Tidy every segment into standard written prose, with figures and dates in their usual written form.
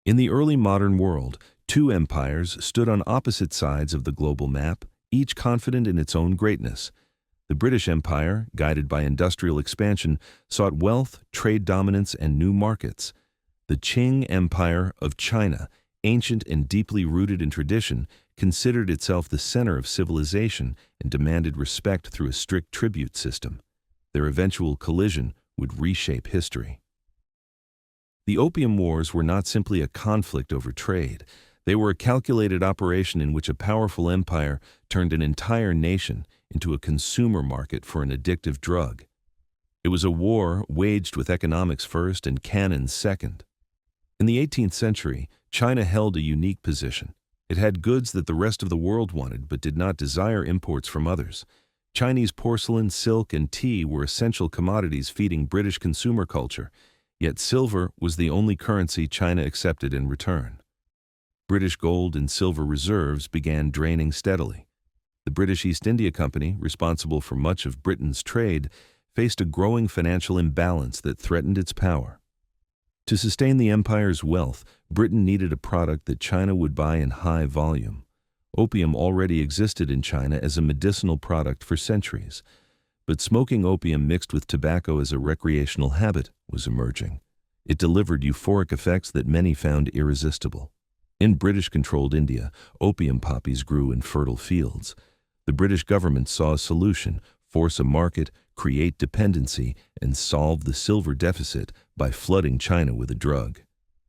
In the early modern world, two empires stood on opposite sides of the global map, each confident in its own greatness. The British Empire, guided by industrial expansion, sought wealth, trade dominance, and new markets. The Qing Empire of China, ancient and deeply rooted in tradition, considered itself the center of civilization and demanded respect through a strict tribute system. Their eventual collision would reshape history. The Opium Wars were not simply a conflict over trade. They were a calculated operation in which a powerful empire turned an entire nation into a consumer market for an addictive drug. It was a war waged with economics first and cannons second. In the 18th century, China held a unique position. It had goods that the rest of the world wanted but did not desire imports from others. Chinese porcelain, silk, and tea were essential commodities feeding British consumer culture, yet silver was the only currency China accepted in return. British gold and silver reserves began draining steadily. The British East India Company, responsible for much of Britain's trade, faced a growing financial imbalance that threatened its power. To sustain the empire's wealth, Britain needed a product that China would buy in high volume. Opium already existed in China as a medicinal product for centuries, but smoking opium mixed with tobacco as a recreational habit was emerging. It delivered euphoric effects that many found irresistible. In British-controlled India, opium poppies grew in fertile fields. The British government saw a solution: force a market, create dependency, and solve the silver deficit by flooding China with a drug.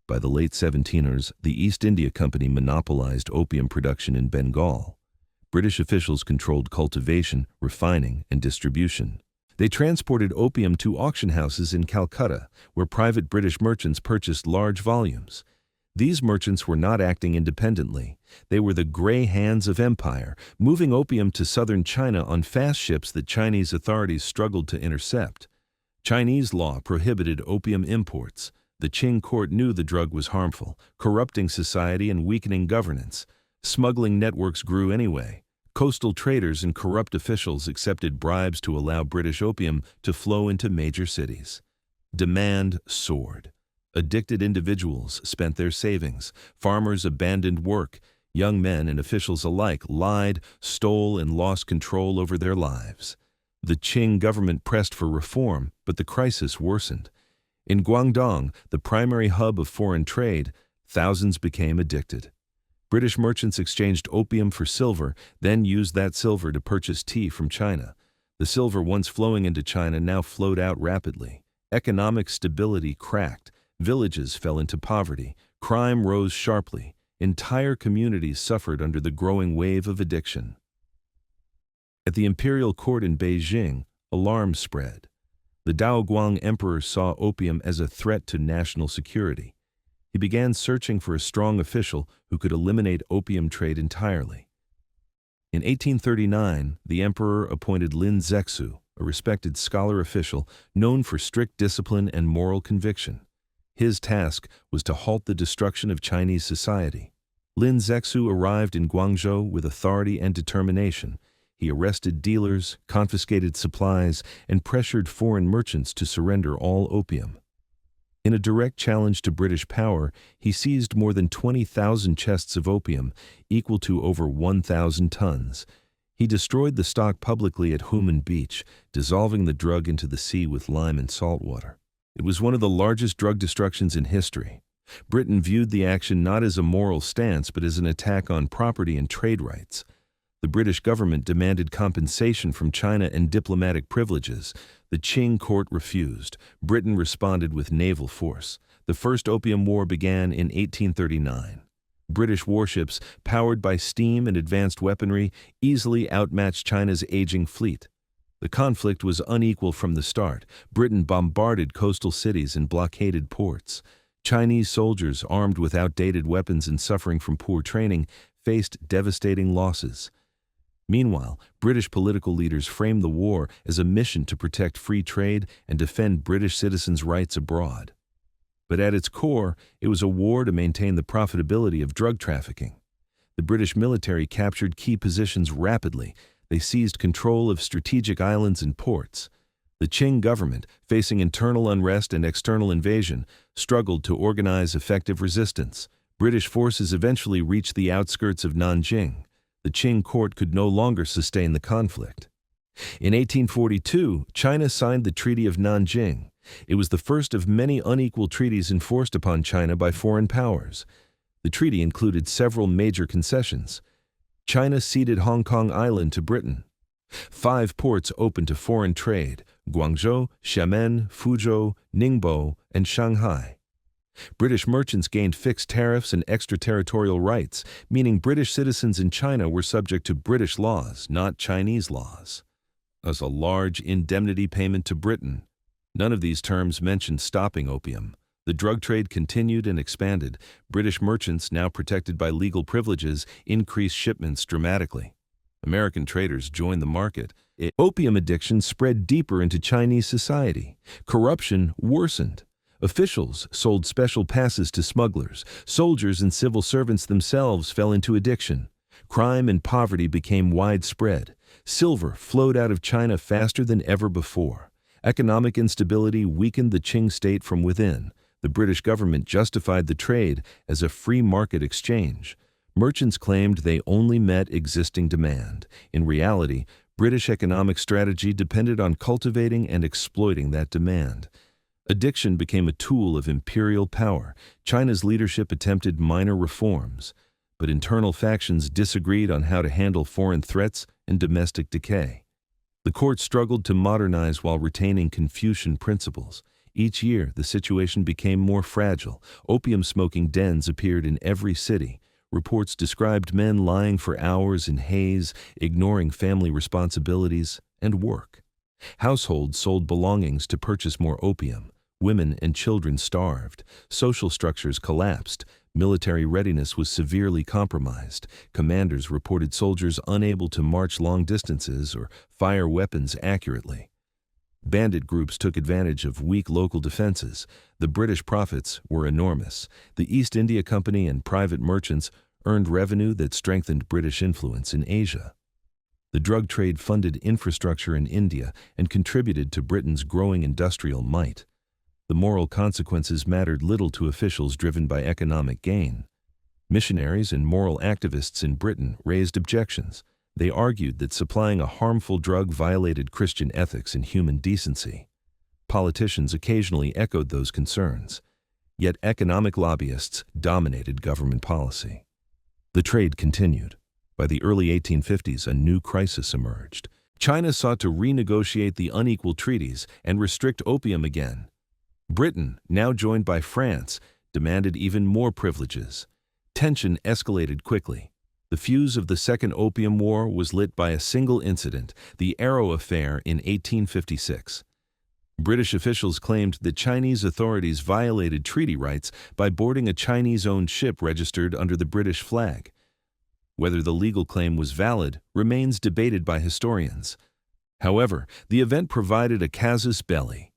By the late 1700s, the East India Company monopolized opium production in Bengal. British officials controlled cultivation, refining, and distribution. They transported opium to auction houses in Calcutta, where private British merchants purchased large volumes. These merchants were not acting independently. They were the gray hands of empire, moving opium to southern China on fast ships that Chinese authorities struggled to intercept. Chinese law prohibited opium imports. The Qing court knew the drug was harmful, corrupting society and weakening governance. Smuggling networks grew anyway. Coastal traders and corrupt officials accepted bribes to allow British opium to flow into major cities. Demand soared. Addicted individuals spent their savings. Farmers abandoned work. Young men and officials alike lied, stole, and lost control over their lives. The Qing government pressed for reform, but the crisis worsened. In Guangdong, the primary hub of foreign trade, thousands became addicted. British merchants exchanged opium for silver, then used that silver to purchase tea from China. The silver once flowing into China now flowed out rapidly. Economic stability cracked. Villages fell into poverty. Crime rose sharply. Entire communities suffered under the growing wave of addiction. At the imperial court in Beijing, alarm spread. The Daoguang emperor saw opium as a threat to national security. He began searching for a strong official who could eliminate opium trade entirely. In 1839, the emperor appointed Lin Zexu, a respected scholar official known for strict discipline and moral conviction. His task was to halt the destruction of Chinese society. Lin Zexu arrived in Guangzhou with authority and determination. He arrested dealers, confiscated supplies, and pressured foreign merchants to surrender all opium. In a direct challenge to British power, he seized more than 20,000 chests of opium, equal to over 1,000 tons. He destroyed the stock publicly at Human Beach, dissolving the drug into the sea with lime and salt water. It was one of the largest drug destructions in history. Britain viewed the action not as a moral stance but as an attack on property and trade rights. The British government demanded compensation from China and diplomatic privileges. The Qing court refused. Britain responded with naval force. The First Opium War began in 1839. British warships, powered by steam and advanced weaponry, easily outmatched China's aging fleet. The conflict was unequal from the start. Britain bombarded coastal cities and blockaded ports. Chinese soldiers, armed with outdated weapons and suffering from poor training, faced devastating losses. Meanwhile, British political leaders framed the war as a mission to protect free trade and defend British citizens' rights abroad. But at its core, it was a war to maintain the profitability of drug trafficking. The British military captured key positions rapidly. They seized control of strategic islands and ports. The Qing government, facing internal unrest and external invasion, struggled to organize effective resistance. British forces eventually reached the outskirts of Nanjing. The Qing court could no longer sustain the conflict. In 1842, China signed the Treaty of Nanjing. It was the first of many unequal treaties enforced upon China by foreign powers. The treaty included several major concessions. China ceded Hong Kong Island to Britain. 5 ports opened to foreign trade: Guangzhou, Xiamen, Fuzhou, Ningbo, and Shanghai. British merchants gained fixed tariffs and extraterritorial rights, meaning British citizens in China were subject to British laws, not Chinese laws. As a large indemnity payment to Britain. None of these terms mentioned stopping opium. The drug trade continued and expanded. British merchants, now protected by legal privileges, increased shipments dramatically. American traders joined the market. Opium addiction spread deeper into Chinese society. Corruption worsened. Officials sold special passes to smugglers. Soldiers and civil servants themselves fell into addiction. Crime and poverty became widespread. Silver flowed out of China faster than ever before. Economic instability weakened the Qing state from within. The British government justified the trade as a free market exchange. Merchants claimed they only met existing demand. In reality, British economic strategy depended on cultivating and exploiting that demand. Addiction became a tool of imperial power. China's leadership attempted minor reforms, but internal factions disagreed on how to handle foreign threats and domestic decay. The court struggled to modernize while retaining Confucian principles. Each year, the situation became more fragile. Opium-smoking dens appeared in every city. Reports described men lying for hours in haze, ignoring family responsibilities and work. Households sold belongings to purchase more opium. Women and children starved. Social structures collapsed. Military readiness was severely compromised. Commanders reported soldiers unable to march long distances or fire weapons accurately. Bandit groups took advantage of weak local defenses. The British profits were enormous. The East India Company and private merchants earned revenue that strengthened British influence in Asia. The drug trade funded infrastructure in India and contributed to Britain's growing industrial might. The moral consequences mattered little to officials driven by economic gain. Missionaries and moral activists in Britain raised objections. They argued that supplying a harmful drug violated Christian ethics and human decency. Politicians occasionally echoed those concerns. Yet economic lobbyists dominated government policy. The trade continued. By the early 1850s, a new crisis emerged. China sought to renegotiate the unequal treaties and restrict opium again. Britain, now joined by France, demanded even more privileges. Tension escalated quickly. The fuse of the Second Opium War was lit by a single incident, the Arrow Affair in 1856. British officials claimed that Chinese authorities violated treaty rights by boarding a Chinese-owned ship registered under the British flag. Whether the legal claim was valid remains debated by historians. However, the event provided a casus belli.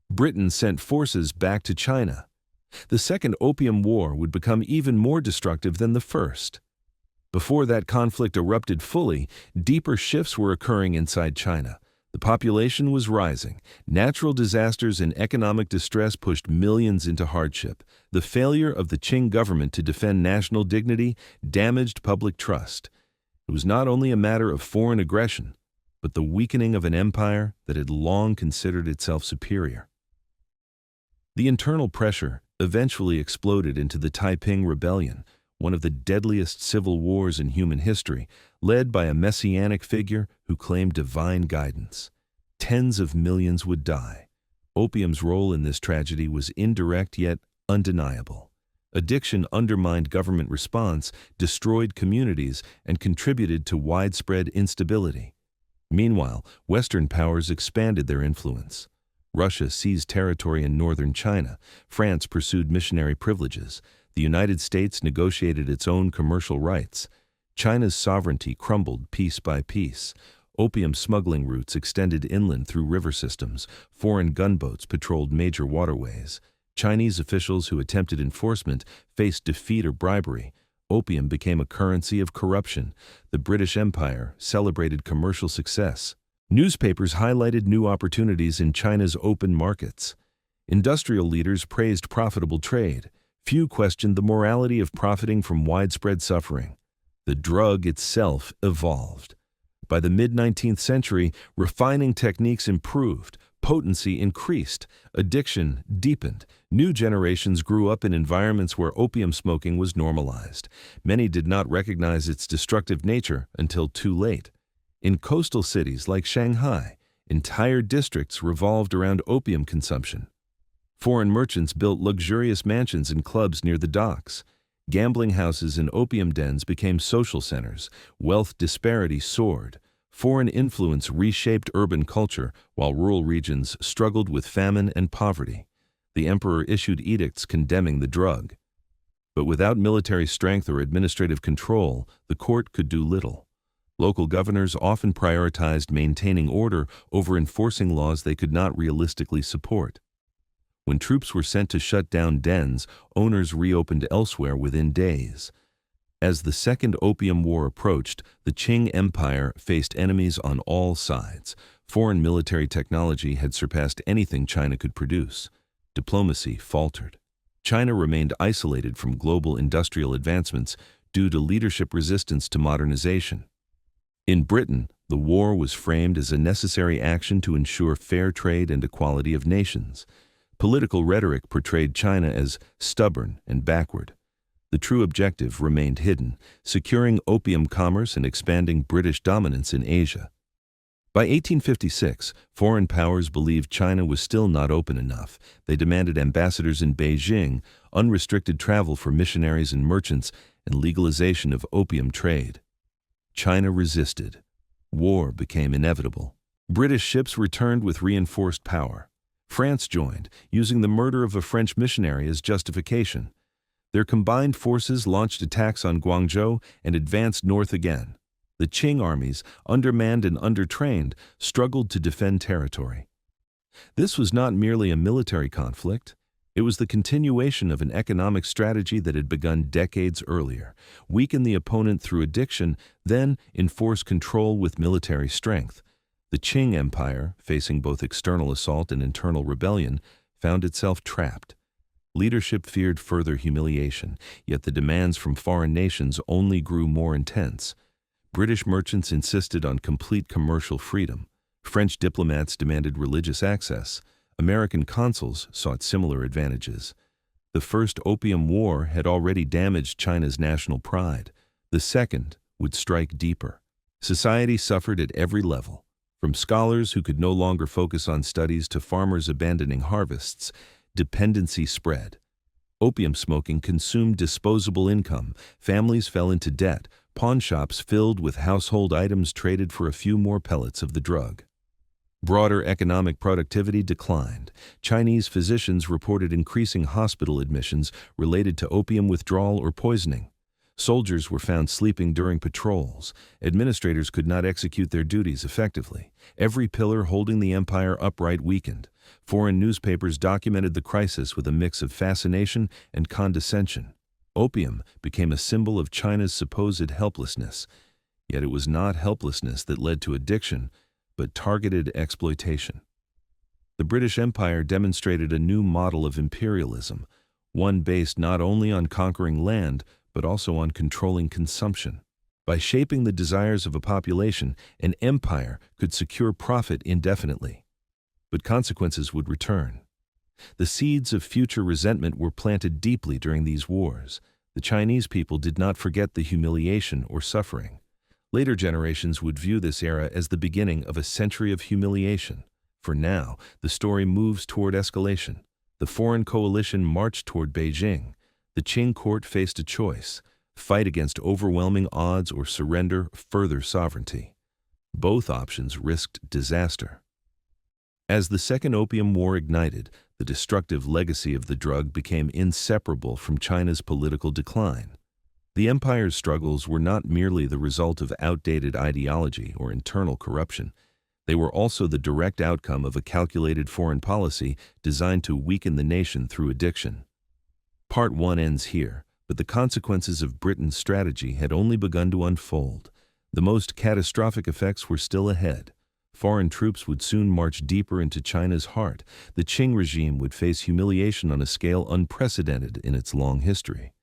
Britain sent forces back to China. The Second Opium War would become even more destructive than the first. Before that conflict erupted fully, deeper shifts were occurring inside China. The population was rising. Natural disasters and economic distress pushed millions into hardship. The failure of the Qing government to defend national dignity damaged public trust. It was not only a matter of foreign aggression, but the weakening of an empire that had long considered itself superior. The internal pressure eventually exploded into the Taiping Rebellion, one of the deadliest civil wars in human history, led by a messianic figure who claimed divine guidance. Tens of millions would die. Opium's role in this tragedy was indirect yet undeniable. Addiction undermined government response, destroyed communities, and contributed to widespread instability. Meanwhile, Western powers expanded their influence. Russia seized territory in northern China. France pursued missionary privileges. The United States negotiated its own commercial rights. China's sovereignty crumbled piece by piece. Opium smuggling routes extended inland through river systems. Foreign gunboats patrolled major waterways. Chinese officials who attempted enforcement faced defeat or bribery. Opium became a currency of corruption. The British Empire celebrated commercial success, Newspapers highlighted new opportunities in China's open markets. Industrial leaders praised profitable trade. Few questioned the morality of profiting from widespread suffering. The drug itself evolved. By the mid-19th century, refining techniques improved, potency increased, addiction deepened. New generations grew up in environments where opium smoking was normalized. Many did not recognize its destructive nature until too late. In coastal cities like Shanghai, entire districts revolved around opium consumption. Foreign merchants built luxurious mansions and clubs near the docks. Gambling houses and opium dens became social centers. Wealth disparity soared. Foreign influence reshaped urban culture, while rural regions struggled with famine and poverty. The emperor issued edicts condemning the drug. But without military strength or administrative control, the court could do little. Local governors often prioritized maintaining order over enforcing laws they could not realistically support. When troops were sent to shut down dens, owners reopened elsewhere within days. As the Second Opium War approached, the Qing Empire faced enemies on all sides. Foreign military technology had surpassed anything China could produce. Diplomacy faltered. China remained isolated from global industrial advancements due to leadership resistance to modernization. In Britain, the war was framed as a necessary action to ensure fair trade and equality of nations. Political rhetoric portrayed China as stubborn and backward. The true objective remained hidden, securing opium commerce and expanding British dominance in Asia. By 1856, foreign powers believed China was still not open enough. They demanded ambassadors in Beijing, unrestricted travel for missionaries and merchants, and legalization of opium trade. China resisted. War became inevitable. British ships returned with reinforced power. France joined, using the murder of a French missionary as justification. Their combined forces launched attacks on Guangzhou and advanced north again. The Qing armies, undermanned and undertrained, struggled to defend territory. This was not merely a military conflict. It was the continuation of an economic strategy that had begun decades earlier: weaken the opponent through addiction, then enforce control with military strength. The Qing Empire, facing both external assault and internal rebellion, found itself trapped. Leadership feared further humiliation, yet the demands from foreign nations only grew more intense. British merchants insisted on complete commercial freedom. French diplomats demanded religious access. American consuls sought similar advantages. The First Opium War had already damaged China's national pride. The second would strike deeper. Society suffered at every level. From scholars who could no longer focus on studies to farmers abandoning harvests, dependency spread. Opium smoking consumed disposable income. Families fell into debt. Pawnshops filled with household items traded for a few more pellets of the drug. Broader economic productivity declined. Chinese physicians reported increasing hospital admissions related to opium withdrawal or poisoning. Soldiers were found sleeping during patrols. Administrators could not execute their duties effectively. Every pillar holding the empire upright weakened. Foreign newspapers documented the crisis with a mix of fascination and condescension. Opium became a symbol of China's supposed helplessness. Yet it was not helplessness that led to addiction, but targeted exploitation. The British Empire demonstrated a new model of imperialism, one based not only on conquering land, but also on controlling consumption. By shaping the desires of a population, an empire could secure profit indefinitely. But consequences would return. The seeds of future resentment were planted deeply during these wars. The Chinese people did not forget the humiliation or suffering. Later generations would view this era as the beginning of a century of humiliation. For now, the story moves toward escalation. The foreign coalition marched toward Beijing. The Qing court faced a choice: fight against overwhelming odds or surrender further sovereignty. Both options risked disaster. As the Second Opium War ignited, the destructive legacy of the drug became inseparable from China's political decline. The empire's struggles were not merely the result of outdated ideology or internal corruption. They were also the direct outcome of a calculated foreign policy designed to weaken the nation through addiction. Part 1 ends here, but the consequences of Britain's strategy had only begun to unfold. The most catastrophic effects were still ahead. Foreign troops would soon march deeper into China's heart. The Qing regime would face humiliation on a scale unprecedented in its long history.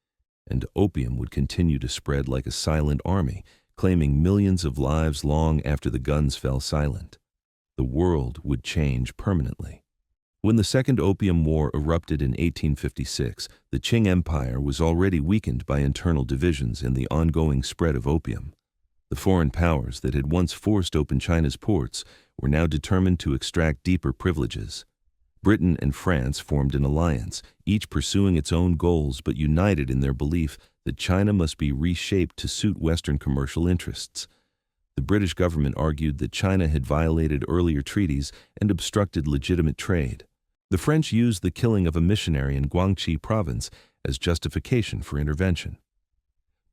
And opium would continue to spread like a silent army, claiming millions of lives long after the guns fell silent. The world would change permanently. When the Second Opium War erupted in 1856, the Qing Empire was already weakened by internal divisions and the ongoing spread of opium. The foreign powers that had once forced open China's ports were now determined to extract deeper privileges. Britain and France formed an alliance, each pursuing its own goals but united in their belief that China must be reshaped to suit Western commercial interests. The British government argued that China had violated earlier treaties and obstructed legitimate trade. The French used the killing of a missionary in Guangxi province as justification for intervention.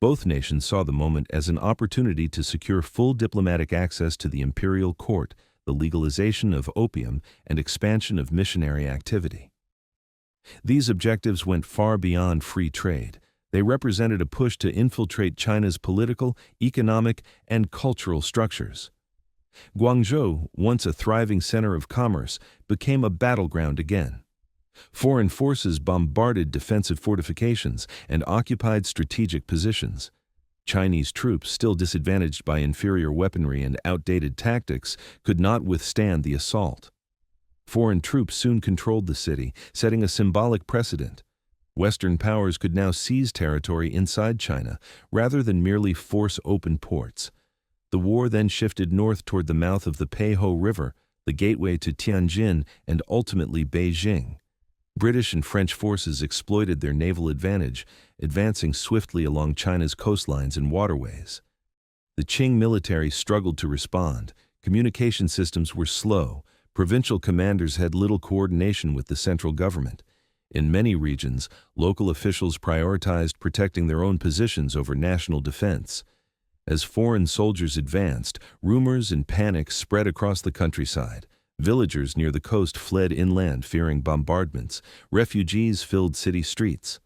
Both nations saw the moment as an opportunity to secure full diplomatic access to the imperial court, the legalization of opium, and expansion of missionary activity. These objectives went far beyond free trade. They represented a push to infiltrate China's political, economic, and cultural structures. Guangzhou, once a thriving center of commerce, became a battleground again. Foreign forces bombarded defensive fortifications and occupied strategic positions. Chinese troops, still disadvantaged by inferior weaponry and outdated tactics, could not withstand the assault. Foreign troops soon controlled the city, setting a symbolic precedent. Western powers could now seize territory inside China, rather than merely force open ports. The war then shifted north toward the mouth of the Peiho River, the gateway to Tianjin and ultimately Beijing. British and French forces exploited their naval advantage, advancing swiftly along China's coastlines and waterways. The Qing military struggled to respond. Communication systems were slow. Provincial commanders had little coordination with the central government. In many regions, local officials prioritized protecting their own positions over national defense. As foreign soldiers advanced, rumors and panic spread across the countryside. Villagers near the coast fled inland fearing bombardments. Refugees filled city streets.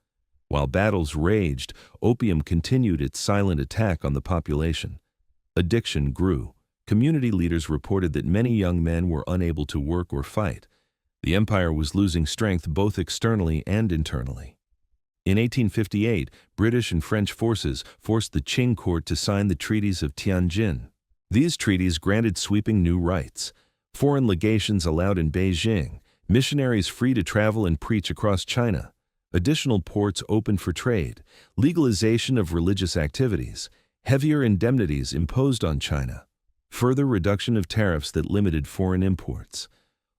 While battles raged, opium continued its silent attack on the population. Addiction grew. Community leaders reported that many young men were unable to work or fight. The empire was losing strength both externally and internally. In 1858, British and French forces forced the Qing court to sign the treaties of Tianjin. These treaties granted sweeping new rights. Foreign legations allowed in Beijing, missionaries free to travel and preach across China, additional ports opened for trade, legalization of religious activities, heavier indemnities imposed on China, further reduction of tariffs that limited foreign imports.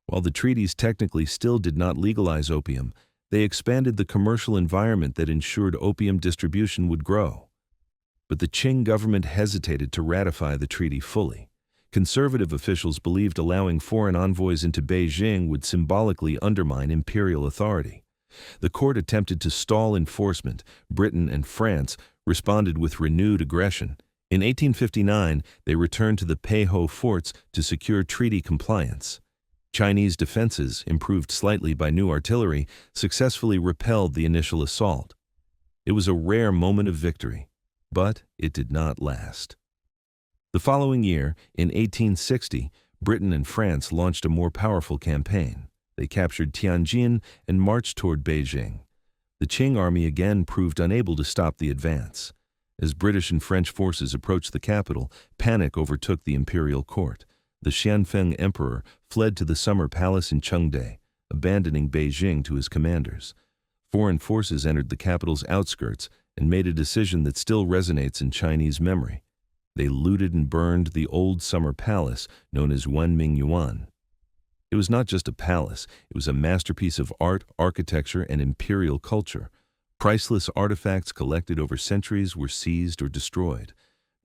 While the treaties technically still did not legalize opium, they expanded the commercial environment that ensured opium distribution would grow. But the Qing government hesitated to ratify the treaty fully. Conservative officials believed allowing foreign envoys into Beijing would symbolically undermine imperial authority. The court attempted to stall enforcement. Britain and France responded with renewed aggression. In 1859, they returned to the Peiho forts to secure treaty compliance. Chinese defenses, improved slightly by new artillery, successfully repelled the initial assault. It was a rare moment of victory, but it did not last. The following year, in 1860, Britain and France launched a more powerful campaign. They captured Tianjin and marched toward Beijing. The Qing army again proved unable to stop the advance. As British and French forces approached the capital, panic overtook the imperial court. The Xianfeng emperor fled to the summer palace in Chengde, abandoning Beijing to his commanders. Foreign forces entered the capital's outskirts and made a decision that still resonates in Chinese memory. They looted and burned the old summer palace known as Wanmingyuan. It was not just a palace, it was a masterpiece of art, architecture, and imperial culture. Priceless artifacts collected over centuries were seized or destroyed.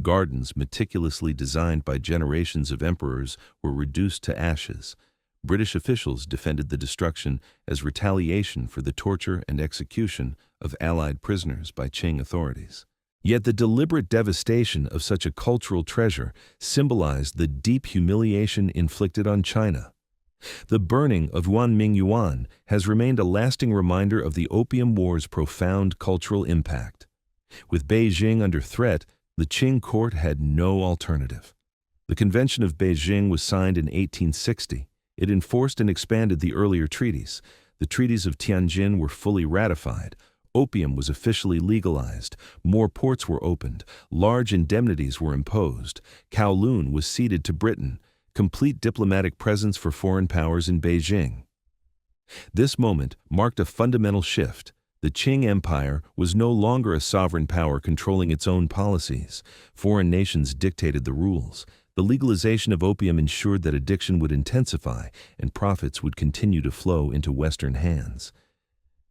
Gardens, meticulously designed by generations of emperors, were reduced to ashes. British officials defended the destruction as retaliation for the torture and execution of Allied prisoners by Qing authorities. Yet the deliberate devastation of such a cultural treasure symbolized the deep humiliation inflicted on China. The burning of Wanmingyuan has remained a lasting reminder of the Opium War's profound cultural impact. With Beijing under threat, the Qing court had no alternative. The Convention of Beijing was signed in 1860. It enforced and expanded the earlier treaties. The treaties of Tianjin were fully ratified. Opium was officially legalized. More ports were opened. Large indemnities were imposed. Kowloon was ceded to Britain. Complete diplomatic presence for foreign powers in Beijing. This moment marked a fundamental shift. The Qing Empire was no longer a sovereign power controlling its own policies. Foreign nations dictated the rules. The legalization of opium ensured that addiction would intensify and profits would continue to flow into Western hands.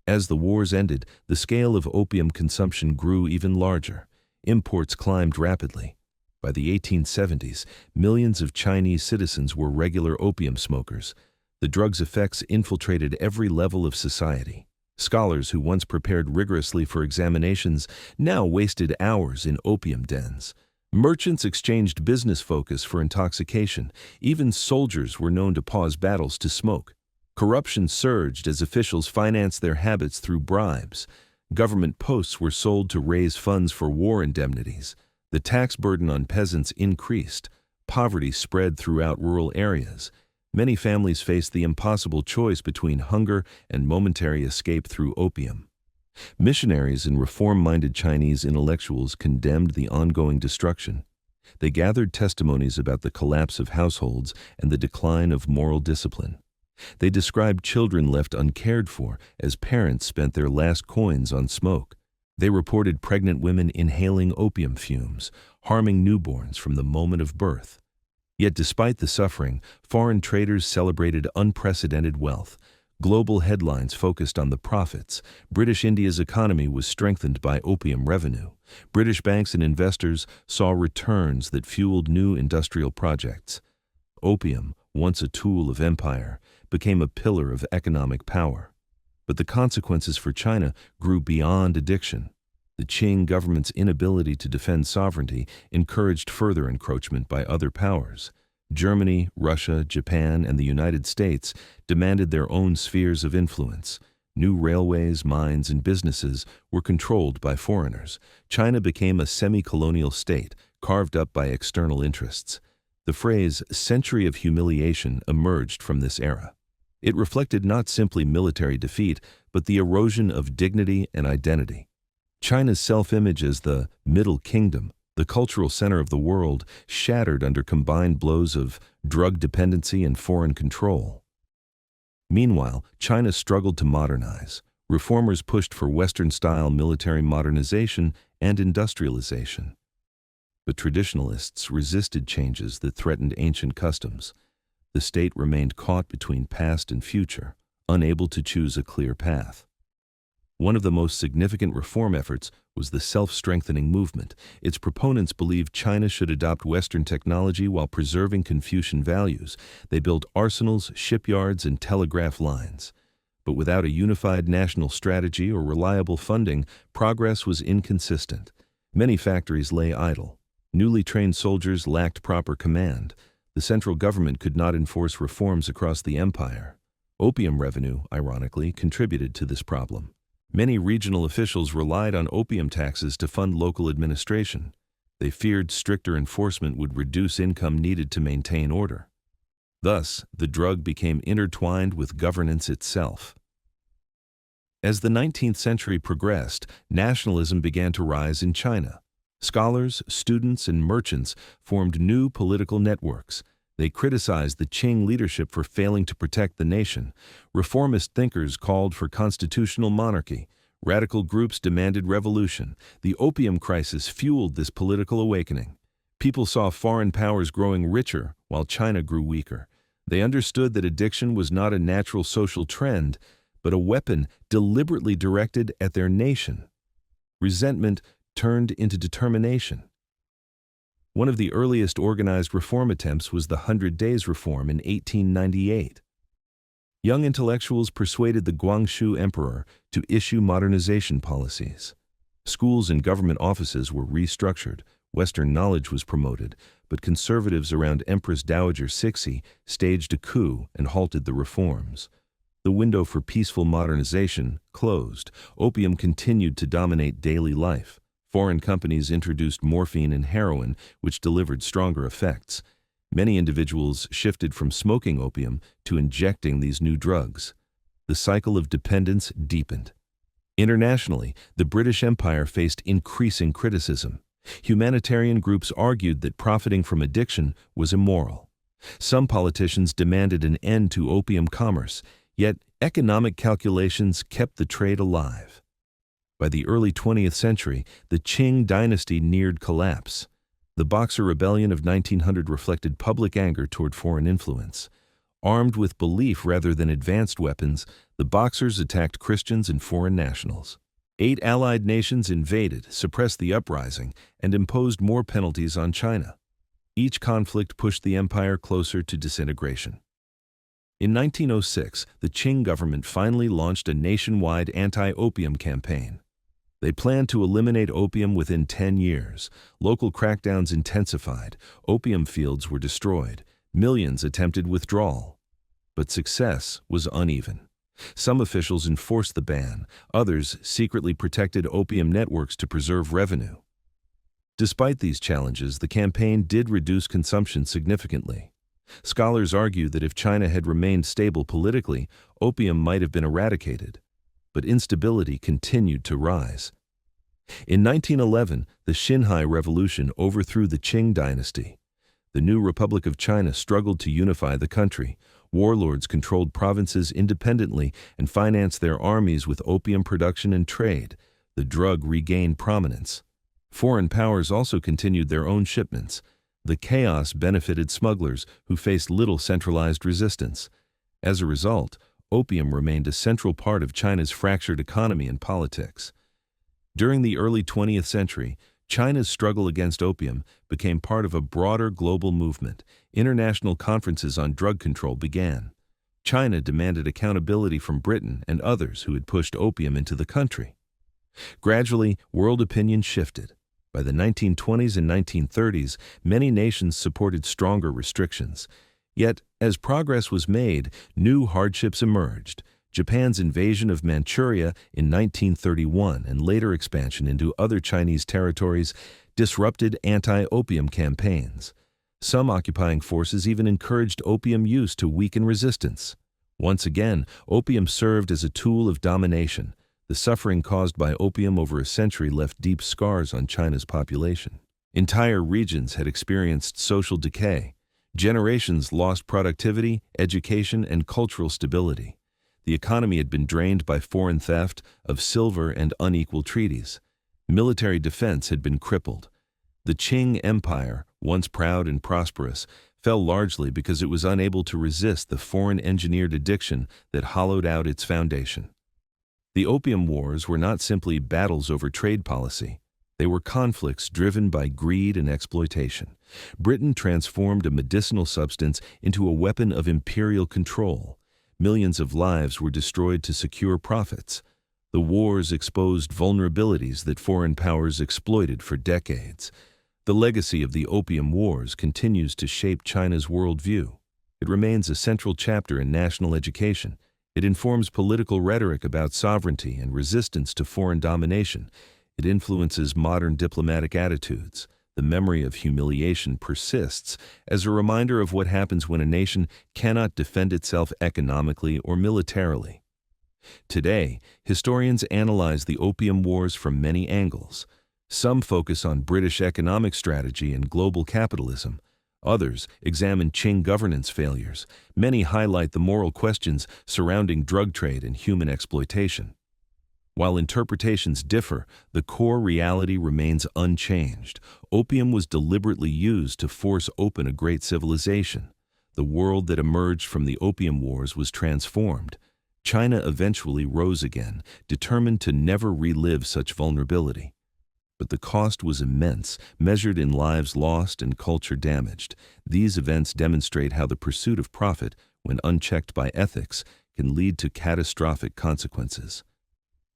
As the wars ended, the scale of opium consumption grew even larger. Imports climbed rapidly. By the 1870s, millions of Chinese citizens were regular opium smokers. The drug's effects infiltrated every level of society. Scholars who once prepared rigorously for examinations now wasted hours in opium dens. Merchants exchanged business focus for intoxication. Even soldiers were known to pause battles to smoke. Corruption surged as officials financed their habits through bribes. Government posts were sold to raise funds for war indemnities. The tax burden on peasants increased. Poverty spread throughout rural areas. Many families faced the impossible choice between hunger and momentary escape through opium. Missionaries and reform-minded Chinese intellectuals condemned the ongoing destruction. They gathered testimonies about the collapse of households and the decline of moral discipline. They described children left uncared for as parents spent their last coins on smoke. They reported pregnant women inhaling opium fumes, harming newborns from the moment of birth. Yet despite the suffering, foreign traders celebrated unprecedented wealth. Global headlines focused on the profits. British India's economy was strengthened by opium revenue. British banks and investors saw returns that fueled new industrial projects. Opium, once a tool of empire, became a pillar of economic power. But the consequences for China grew beyond addiction. The Qing government's inability to defend sovereignty encouraged further encroachment by other powers. Germany, Russia, Japan, and the United States demanded their own spheres of influence. New railways, mines, and businesses were controlled by foreigners. China became a semi-colonial state, carved up by external interests. The phrase "century of humiliation" emerged from this era. It reflected not simply military defeat, but the erosion of dignity and identity. China's self-image as the Middle Kingdom, the cultural center of the world, shattered under combined blows of drug dependency and foreign control. Meanwhile, China struggled to modernize. Reformers pushed for Western-style military modernization and industrialization. But traditionalists resisted changes that threatened ancient customs. The state remained caught between past and future, unable to choose a clear path. One of the most significant reform efforts was the self-strengthening movement. Its proponents believed China should adopt Western technology while preserving Confucian values. They built arsenals, shipyards, and telegraph lines. But without a unified national strategy or reliable funding, progress was inconsistent. Many factories lay idle. Newly trained soldiers lacked proper command. The central government could not enforce reforms across the empire. Opium revenue, ironically, contributed to this problem. Many regional officials relied on opium taxes to fund local administration. They feared stricter enforcement would reduce income needed to maintain order. Thus, the drug became intertwined with governance itself. As the 19th century progressed, nationalism began to rise in China. Scholars, students, and merchants formed new political networks. They criticized the Qing leadership for failing to protect the nation. Reformist thinkers called for constitutional monarchy. Radical groups demanded revolution. The opium crisis fueled this political awakening. People saw foreign powers growing richer while China grew weaker. They understood that addiction was not a natural social trend, but a weapon deliberately directed at their nation. Resentment turned into determination. One of the earliest organized reform attempts was the 100 Days Reform in 1898. Young intellectuals persuaded the Guangxu emperor to issue modernization policies. Schools and government offices were restructured, Western knowledge was promoted, but conservatives around Empress Dowager Cixi staged a coup and halted the reforms. The window for peaceful modernization closed. Opium continued to dominate daily life. Foreign companies introduced morphine and heroin, which delivered stronger effects. Many individuals shifted from smoking opium to injecting these new drugs. The cycle of dependence deepened. Internationally, the British Empire faced increasing criticism. Humanitarian groups argued that profiting from addiction was immoral. Some politicians demanded an end to opium commerce, yet economic calculations kept the trade alive. By the early 20th century, the Qing dynasty neared collapse. The Boxer Rebellion of 1900 reflected public anger toward foreign influence. Armed with belief rather than advanced weapons, the Boxers attacked Christians and foreign nationals. 8 allied nations invaded, suppressed the uprising, and imposed more penalties on China. Each conflict pushed the empire closer to disintegration. In 1906, the Qing government finally launched a nationwide anti-opium campaign. They planned to eliminate opium within 10 years. Local crackdowns intensified. Opium fields were destroyed. Millions attempted withdrawal. But success was uneven. Some officials enforced the ban. Others secretly protected opium networks to preserve revenue. Despite these challenges, the campaign did reduce consumption significantly. Scholars argue that if China had remained stable politically, opium might have been eradicated. But instability continued to rise. In 1911, the Xinhai Revolution overthrew the Qing dynasty. The new Republic of China struggled to unify the country. Warlords controlled provinces independently and financed their armies with opium production and trade. The drug regained prominence. Foreign powers also continued their own shipments. The chaos benefited smugglers who faced little centralized resistance. As a result, opium remained a central part of China's fractured economy and politics. During the early 20th century, China's struggle against opium became part of a broader global movement. International conferences on drug control began. China demanded accountability from Britain and others who had pushed opium into the country. Gradually, world opinion shifted. By the 1920s and 1930s, many nations supported stronger restrictions. Yet, as progress was made, new hardships emerged. Japan's invasion of Manchuria in 1931 and later expansion into other Chinese territories disrupted anti-opium campaigns. Some occupying forces even encouraged opium use to weaken resistance. Once again, opium served as a tool of domination. The suffering caused by opium over a century left deep scars on China's population. Entire regions had experienced social decay. Generations lost productivity, education, and cultural stability. The economy had been drained by foreign theft of silver and unequal treaties. Military defense had been crippled. The Qing Empire, once proud and prosperous, fell largely because it was unable to resist the foreign-engineered addiction that hollowed out its foundation. The Opium Wars were not simply battles over trade policy. They were conflicts driven by greed and exploitation. Britain transformed a medicinal substance into a weapon of imperial control. Millions of lives were destroyed to secure profits. The wars exposed vulnerabilities that foreign powers exploited for decades. The legacy of the Opium Wars continues to shape China's worldview. It remains a central chapter in national education. It informs political rhetoric about sovereignty and resistance to foreign domination. It influences modern diplomatic attitudes. The memory of humiliation persists as a reminder of what happens when a nation cannot defend itself economically or militarily. Today, historians analyze the Opium Wars from many angles. Some focus on British economic strategy and global capitalism. Others examine Qing governance failures. Many highlight the moral questions surrounding drug trade and human exploitation. While interpretations differ, the core reality remains unchanged. Opium was deliberately used to force open a great civilization. The world that emerged from the Opium Wars was transformed. China eventually rose again, determined to never relive such vulnerability. But the cost was immense, measured in lives lost and culture damaged. These events demonstrate how the pursuit of profit, when unchecked by ethics, can lead to catastrophic consequences.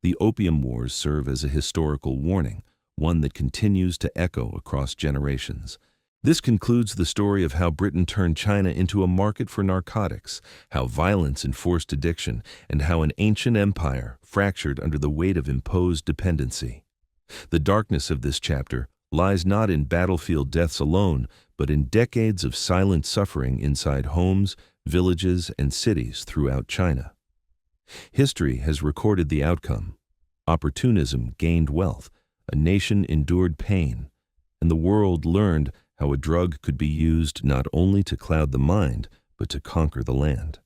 The Opium Wars serve as a historical warning, one that continues to echo across generations. This concludes the story of how Britain turned China into a market for narcotics, how violence enforced addiction, and how an ancient empire fractured under the weight of imposed dependency. The darkness of this chapter lies not in battlefield deaths alone, but in decades of silent suffering inside homes, villages, and cities throughout China. History has recorded the outcome. Opportunism gained wealth, a nation endured pain, and the world learned how a drug could be used not only to cloud the mind, but to conquer the land.